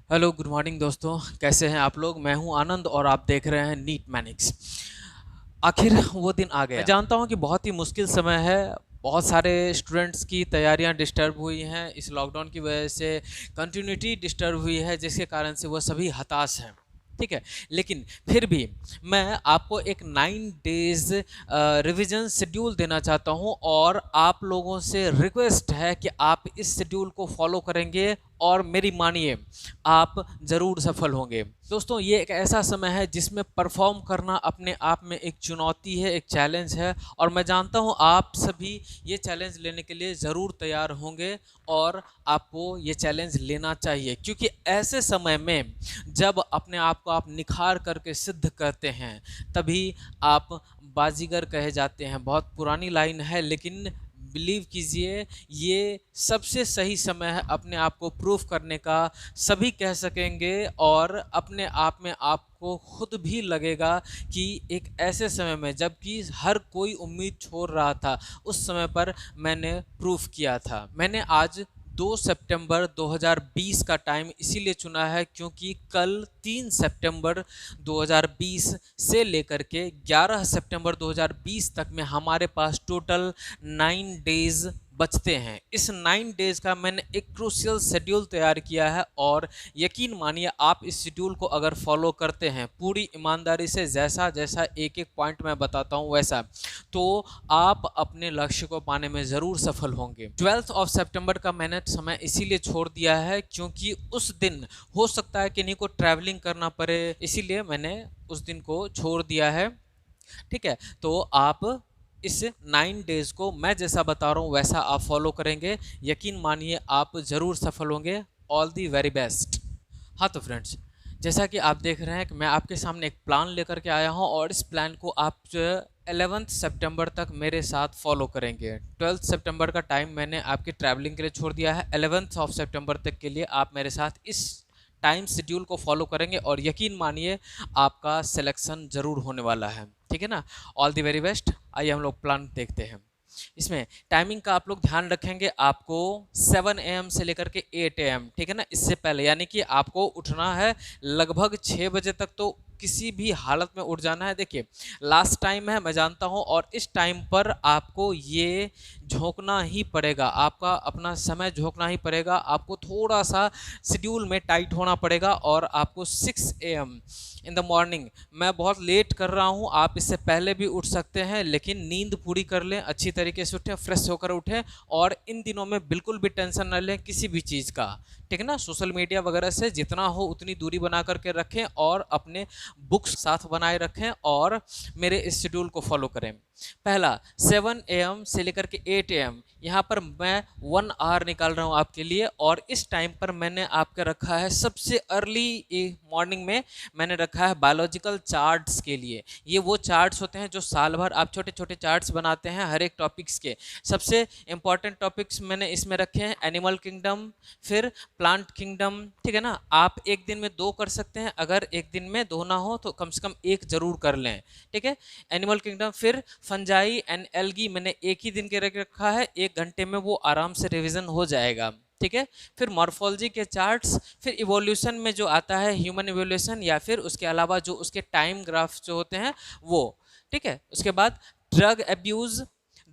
Hello good morning दोस्तों, कैसे हैं आप लोग। मैं हूं आनंद और आप देख रहे हैं नीट मैनिक्स। आखिर वो दिन आ गया। मैं जानता हूं कि बहुत ही मुश्किल समय है। बहुत सारे स्टूडेंट्स की तैयारियां डिस्टर्ब हुई हैं इस लॉकडाउन की वजह से। कंटिन्यूटी डिस्टर्ब हुई है जिसके कारण से वो सभी हताश हैं। ठीक है, लेकिन फिर भी मैं आपको एक 9 डेज रिवीजन शेड्यूल देना चाहता हूं और आप लोगों से रिक्वेस्ट है कि आप इस शेड्यूल को फॉलो करेंगे और मेरी मानिए आप ज़रूर सफल होंगे। दोस्तों, ये एक ऐसा समय है जिसमें परफॉर्म करना अपने आप में एक चुनौती है, एक चैलेंज है और मैं जानता हूँ आप सभी ये चैलेंज लेने के लिए ज़रूर तैयार होंगे और आपको ये चैलेंज लेना चाहिए, क्योंकि ऐसे समय में जब अपने आप को आप निखार करके सिद्ध करते हैं तभी आप बाजीगर कहे जाते हैं। बहुत पुरानी लाइन है, लेकिन बिलीव कीजिए ये सबसे सही समय है अपने आप को प्रूफ करने का। सभी कह सकेंगे और अपने आप में आपको खुद भी लगेगा कि एक ऐसे समय में जबकि हर कोई उम्मीद छोड़ रहा था, उस समय पर मैंने प्रूफ किया था। मैंने आज 2 सितंबर 2020 का टाइम इसीलिए चुना है क्योंकि कल 3 सितंबर 2020 से लेकर के 11 सितंबर 2020 तक में हमारे पास टोटल 9 डेज बचते हैं। इस 9 डेज का मैंने एक क्रूशियल शेड्यूल तैयार किया है और यकीन मानिए आप इस शेड्यूल को अगर फॉलो करते हैं पूरी ईमानदारी से, जैसा जैसा एक एक पॉइंट मैं बताता हूँ वैसा, तो आप अपने लक्ष्य को पाने में ज़रूर सफल होंगे। 12 सितंबर का मैंने समय इसीलिए छोड़ दिया है क्योंकि उस दिन हो सकता है किन्हीं को ट्रैवलिंग करना पड़े, इसीलिए मैंने उस दिन को छोड़ दिया है। ठीक है, तो आप इस 9 डेज को मैं जैसा बता रहा हूँ वैसा आप फॉलो करेंगे, यकीन मानिए आप ज़रूर सफल होंगे। All the very best. हाँ तो फ्रेंड्स, जैसा कि आप देख रहे हैं कि मैं आपके सामने एक प्लान लेकर के आया हूँ और इस प्लान को आप 11 सितंबर तक मेरे साथ फॉलो करेंगे। 12 सितंबर का टाइम मैंने आपकी ट्रैवलिंग के लिए छोड़ दिया है। 11 सितंबर तक के लिए आप मेरे साथ इस टाइम शेड्यूल को फॉलो करेंगे और यकीन मानिए आपका सिलेक्शन ज़रूर होने वाला है। ठीक है ना। All the very best. आइए हम लोग प्लान देखते हैं। इसमें टाइमिंग का आप लोग ध्यान रखेंगे, आपको 7 AM से लेकर के 8 AM, ठीक है ना, इससे पहले, यानी कि आपको उठना है लगभग 6 बजे तक, तो किसी भी हालत में उठ जाना है। देखिए लास्ट टाइम है मैं जानता हूँ और इस टाइम पर आपको ये झोंकना ही पड़ेगा, आपका अपना समय झोंकना ही पड़ेगा। आपको थोड़ा सा शेड्यूल में टाइट होना पड़ेगा और आपको 6 AM इन द मॉर्निंग, मैं बहुत लेट कर रहा हूँ, आप इससे पहले भी उठ सकते हैं, लेकिन नींद पूरी कर लें, अच्छी तरीके से उठें, फ्रेश होकर उठें और इन दिनों में बिल्कुल भी टेंशन न लें किसी भी चीज़ का। ठीक है ना। सोशल मीडिया वगैरह से जितना हो उतनी दूरी बना करके रखें और अपने बुक्स साथ बनाए रखें और मेरे इस शेड्यूल को फॉलो करें। पहला 7 AM से लेकर के 8 AM, यहाँ पर मैं 1 आवर निकाल रहा हूँ आपके लिए और इस टाइम पर मैंने आपका रखा है सबसे अर्ली मॉर्निंग में मैंने रखा है बायोलॉजिकल चार्ट्स के लिए। ये वो चार्ट्स होते हैं जो साल भर आप छोटे छोटे चार्ट्स बनाते हैं हर एक टॉपिक्स के। सबसे इंपॉर्टेंट टॉपिक्स मैंने इसमें रखे हैं एनिमल किंगडम, फिर प्लांट किंगडम। ठीक है ना। आप एक दिन में 2 कर सकते हैं, अगर एक दिन में 2 ना हो तो कम से कम 1 जरूर कर लें। ठीक है। एनिमल किंगडम, फिर फंजाई एंड एल्गी मैंने एक ही दिन के रखा है, 1 घंटे में वो आराम से रिवीजन हो जाएगा। ठीक है। फिर मॉर्फोलॉजी के चार्ट्स, फिर इवोल्यूशन में जो आता है ह्यूमन इवोल्यूशन, या फिर उसके अलावा जो उसके टाइम ग्राफ्स जो होते हैं वो। ठीक है। उसके बाद drug abuse,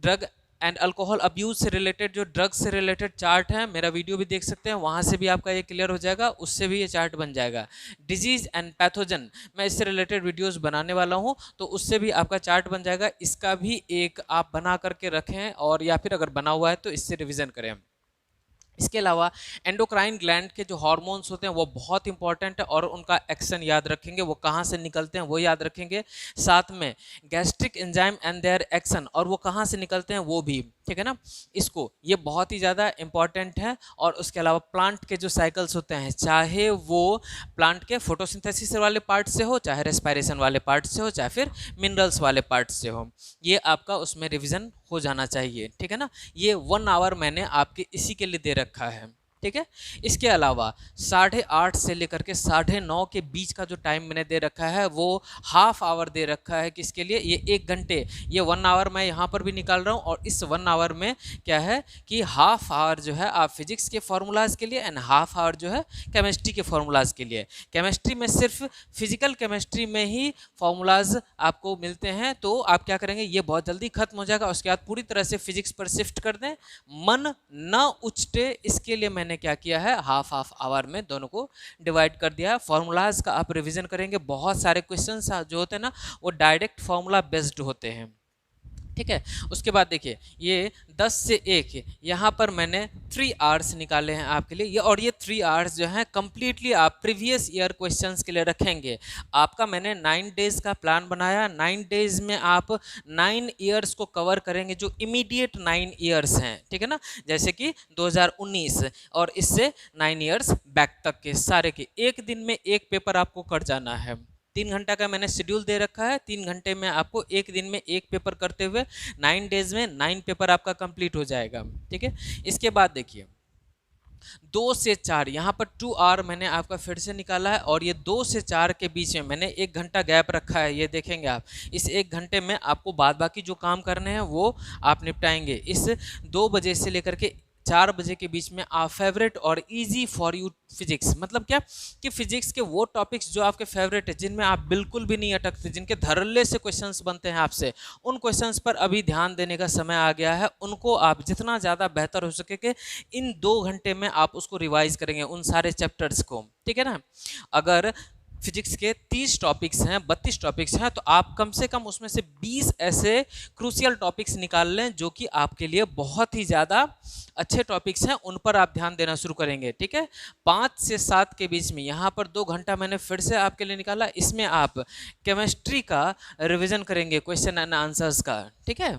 drug and alcohol abuse से रिलेटेड, जो ड्रग्स से रिलेटेड चार्ट है, मेरा वीडियो भी देख सकते हैं, वहाँ से भी आपका ये क्लियर हो जाएगा, उससे भी ये चार्ट बन जाएगा। डिजीज़ एंड पैथोजन, मैं इससे रिलेटेड वीडियोस बनाने वाला हूँ, तो उससे भी आपका चार्ट बन जाएगा, इसका भी एक आप बना करके रखें और या फिर अगर बना हुआ है तो इससे रिविज़न करें। इसके अलावा एंडोक्राइन ग्लैंड के जो हार्मोन्स होते हैं वो बहुत इंपॉर्टेंट है और उनका एक्शन याद रखेंगे, वो कहाँ से निकलते हैं वो याद रखेंगे। साथ में gastric enzyme and their action, और वो कहाँ से निकलते हैं वो भी। ठीक है ना। इसको ये बहुत ही ज़्यादा इंपॉर्टेंट है। और उसके अलावा प्लांट के जो साइकिल्स होते हैं, चाहे वो प्लांट के फोटोसिंथेसिस वाले पार्ट से हो, चाहे रेस्पायरेशन वाले पार्ट से हो, चाहे फिर मिनरल्स वाले पार्ट से हो, ये आपका उसमें रिविज़न हो जाना चाहिए। ठीक है ना। ये 1 आवर मैंने आपके इसी के लिए दे रखा है। ठीक ठीक है। इसके अलावा 8:30 से लेकर के 9:30 के बीच का जो टाइम मैंने दे रखा है वो हाफ आवर दे रखा है। किसके लिए? ये 1 घंटे, ये 1 आवर मैं यहाँ पर भी निकाल रहा हूँ और इस 1 आवर में क्या है कि हाफ आवर जो है आप फिजिक्स के फॉर्मूलाज के लिए एंड हाफ आवर जो है केमिस्ट्री के फॉर्मूलाज के लिए। केमिस्ट्री में सिर्फ फिजिकल केमिस्ट्री में ही फॉर्मूलाज आपको मिलते हैं, तो आप क्या करेंगे, ये बहुत जल्दी खत्म हो जाएगा। उसके बाद पूरी तरह से फिजिक्स पर शिफ्ट कर दें, मन न उचटे, इसके लिए मैंने क्या किया है, हाफ आवर में दोनों को डिवाइड कर दिया है। फॉर्मूलाज का आप रिवीजन करेंगे, बहुत सारे क्वेश्चंस जो होते हैं ना वो डायरेक्ट फॉर्मूला बेस्ड होते हैं, ठीक है। उसके बाद देखिए ये 10 से 1 यहाँ पर मैंने 3 आवर्स निकाले हैं आपके लिए, ये और ये 3 आवर्स जो हैं कंप्लीटली आप प्रीवियस ईयर क्वेश्चंस के लिए रखेंगे। आपका मैंने 9 डेज़ का प्लान बनाया, 9 डेज़ में आप 9 ईयर्स को कवर करेंगे, जो इमीडिएट 9 ईयर्स हैं, ठीक है ना, जैसे कि 2019 और इससे 9 ईयर्स बैक तक के सारे के। एक दिन में एक पेपर आपको कर जाना है। 3 घंटा का मैंने शेड्यूल दे रखा है, 3 घंटे में आपको एक दिन में एक पेपर करते हुए 9 डेज में 9 पेपर आपका कंप्लीट हो जाएगा, ठीक है। इसके बाद देखिए 2 से 4 यहाँ पर 2 आवर मैंने आपका फिर से निकाला है और ये 2 से 4 के बीच में मैंने 1 घंटा गैप रखा है। ये देखेंगे आप, इस 1 घंटे में आपको बाद बाकी जो काम करने हैं वो आप निपटाएंगे। इस 2 बजे से लेकर के 4 बजे के बीच में आप फेवरेट और इजी फॉर यू फिजिक्स, मतलब क्या कि फिजिक्स के वो टॉपिक्स जो आपके फेवरेट है, जिनमें आप बिल्कुल भी नहीं अटकते, जिनके धड़ल्ले से क्वेश्चंस बनते हैं आपसे, उन क्वेश्चंस पर अभी ध्यान देने का समय आ गया है। उनको आप जितना ज़्यादा बेहतर हो सके कि इन 2 घंटे में आप उसको रिवाइज करेंगे उन सारे चैप्टर्स को, ठीक है ना। अगर फिजिक्स के 30 टॉपिक्स हैं, 32 टॉपिक्स हैं, तो आप कम से कम उसमें से 20 ऐसे क्रूशियल टॉपिक्स निकाल लें जो कि आपके लिए बहुत ही ज़्यादा अच्छे टॉपिक्स हैं, उन पर आप ध्यान देना शुरू करेंगे, ठीक है। 5 से 7 के बीच में यहाँ पर 2 घंटा मैंने फिर से आपके लिए निकाला, इसमें आप केमिस्ट्री का रिविजन करेंगे, क्वेश्चन एंड आंसर्स का, ठीक है,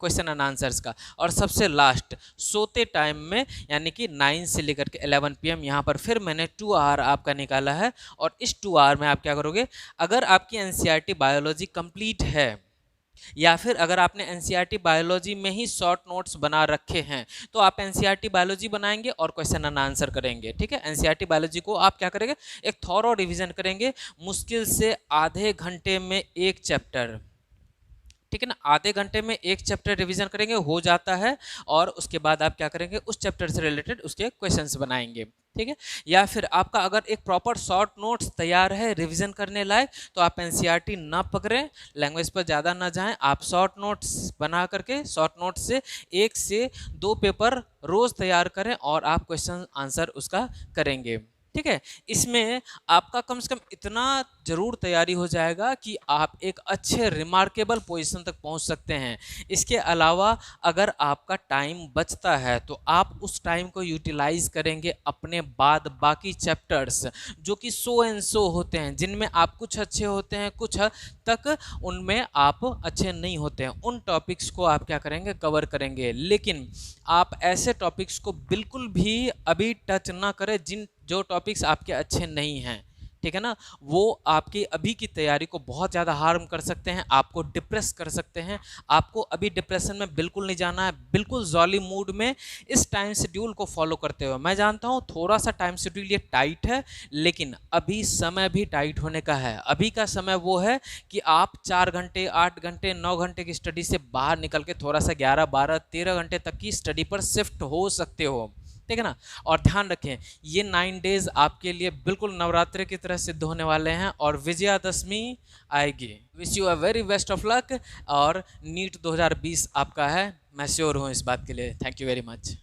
क्वेश्चन एंड आंसर्स का। और सबसे लास्ट सोते टाइम में यानी कि 9 से लेकर के 11 PM यहाँ पर फिर मैंने 2 आवर आपका निकाला है। और इस 2 आवर में आप क्या करोगे, अगर आपकी एनसीईआरटी बायोलॉजी कंप्लीट है या फिर अगर आपने एनसीईआरटी बायोलॉजी में ही शॉर्ट नोट्स बना रखे हैं तो आप एनसीईआरटी बायोलॉजी बनाएंगे और क्वेश्चन एंड आंसर करेंगे, ठीक है। एनसीईआरटी बायोलॉजी को आप क्या करेंगे, एक थॉरो रिवीजन करेंगे, मुश्किल से आधे घंटे में एक चैप्टर, ठीक है ना, आधे घंटे में एक चैप्टर रिवीजन करेंगे, हो जाता है। और उसके बाद आप क्या करेंगे, उस चैप्टर से रिलेटेड उसके क्वेश्चंस बनाएंगे, ठीक है। या फिर आपका अगर एक प्रॉपर शॉर्ट नोट्स तैयार है रिवीजन करने लायक, तो आप एनसीईआरटी ना पकड़ें, लैंग्वेज पर ज़्यादा ना जाएं, आप शॉर्ट नोट्स बना करके शॉर्ट नोट्स से 1 से 2 पेपर रोज़ तैयार करें और आप क्वेश्चन आंसर उसका करेंगे, ठीक है। इसमें आपका कम से कम इतना जरूर तैयारी हो जाएगा कि आप एक अच्छे रिमार्केबल पोजीशन तक पहुंच सकते हैं। इसके अलावा अगर आपका टाइम बचता है तो आप उस टाइम को यूटिलाइज करेंगे अपने बाद बाकी चैप्टर्स जो कि सो एंड सो होते हैं, जिनमें आप कुछ अच्छे होते हैं, कुछ हद तक उनमें आप अच्छे नहीं होते हैं, उन टॉपिक्स को आप क्या करेंगे, कवर करेंगे। लेकिन आप ऐसे टॉपिक्स को बिल्कुल भी अभी टच ना करें जो टॉपिक्स आपके अच्छे नहीं हैं, ठीक है ना, वो आपकी अभी की तैयारी को बहुत ज़्यादा हार्म कर सकते हैं, आपको डिप्रेस कर सकते हैं। आपको अभी डिप्रेशन में बिल्कुल नहीं जाना है, बिल्कुल जॉली मूड में इस टाइम शेड्यूल को फॉलो करते हुए। मैं जानता हूँ थोड़ा सा टाइम शेड्यूल ये टाइट है, लेकिन अभी समय भी टाइट होने का है। अभी का समय वो है कि आप 4 घंटे, 8 घंटे, 9 घंटे की स्टडी से बाहर निकल के थोड़ा सा 11, 12, 13 घंटे तक की स्टडी पर शिफ्ट हो सकते हो, ठीक है ना। और ध्यान रखें ये 9 डेज आपके लिए बिल्कुल नवरात्रि की तरह सिद्ध होने वाले हैं और विजयादशमी आएगी। Wish you a very best of luck. और नीट 2020 आपका है, मैं श्योर हूँ इस बात के लिए। Thank you very much.